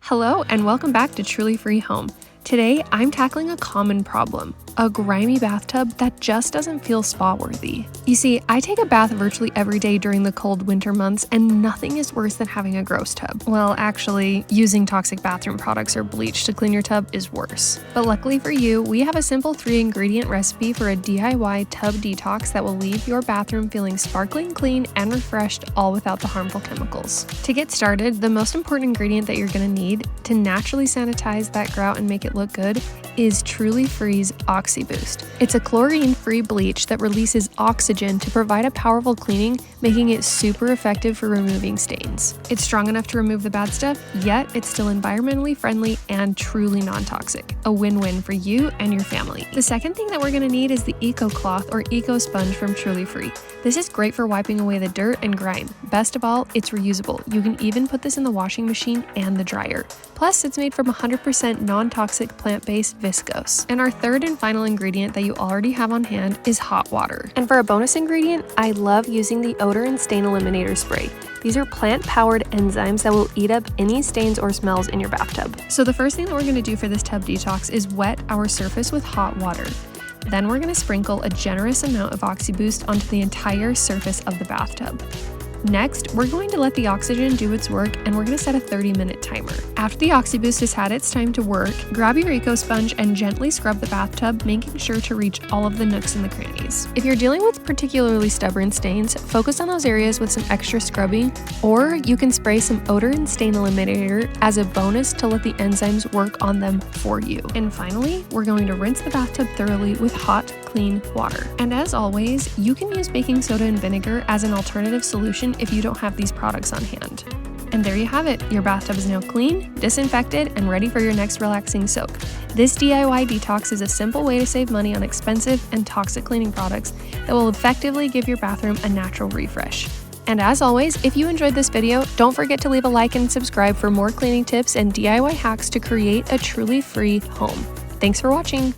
Hello and welcome back to Truly Free Home. Today, I'm tackling a common problem, a grimy bathtub that just doesn't feel spa-worthy. You see, I take a bath virtually every day during the cold winter months, and nothing is worse than having a gross tub. Well, actually, using toxic bathroom products or bleach to clean your tub is worse. But luckily for you, we have a simple 3-ingredient recipe for a DIY tub detox that will leave your bathroom feeling sparkling clean and refreshed, all without the harmful chemicals. To get started, the most important ingredient that you're going to need to naturally sanitize that grout and make it look good is Truly Free's OxyBoost. It's a chlorine-free bleach that releases oxygen to provide a powerful cleaning, making it super effective for removing stains. It's strong enough to remove the bad stuff, yet it's still environmentally friendly and truly non-toxic. A win-win for you and your family. The second thing that we're going to need is the Eco Cloth or Eco Sponge from Truly Free. This is great for wiping away the dirt and grime. Best of all, it's reusable. You can even put this in the washing machine and the dryer. Plus, it's made from 100% non-toxic plant-based viscose. And our third and final ingredient that you already have on hand is hot water. And for a bonus ingredient, I love using the odor and stain eliminator spray. These are plant-powered enzymes that will eat up any stains or smells in your bathtub. So the first thing that we're going to do for this tub detox is wet our surface with hot water. Then we're going to sprinkle a generous amount of OxyBoost onto the entire surface of the bathtub. Next, we're going to let the oxygen do its work, and we're going to set a 30-minute timer. After the OxyBoost has had its time to work, grab your Eco Sponge and gently scrub the bathtub, making sure to reach all of the nooks and the crannies. If you're dealing with particularly stubborn stains, focus on those areas with some extra scrubbing, or you can spray some odor and stain eliminator as a bonus to let the enzymes work on them for you. And finally, we're going to rinse the bathtub thoroughly with hot, clean water. And as always, you can use baking soda and vinegar as an alternative solution if you don't have these products on hand. And there you have it. Your bathtub is now clean, disinfected, and ready for your next relaxing soak. This DIY detox is a simple way to save money on expensive and toxic cleaning products that will effectively give your bathroom a natural refresh. And as always, if you enjoyed this video, don't forget to leave a like and subscribe for more cleaning tips and DIY hacks to create a truly free home. Thanks for watching.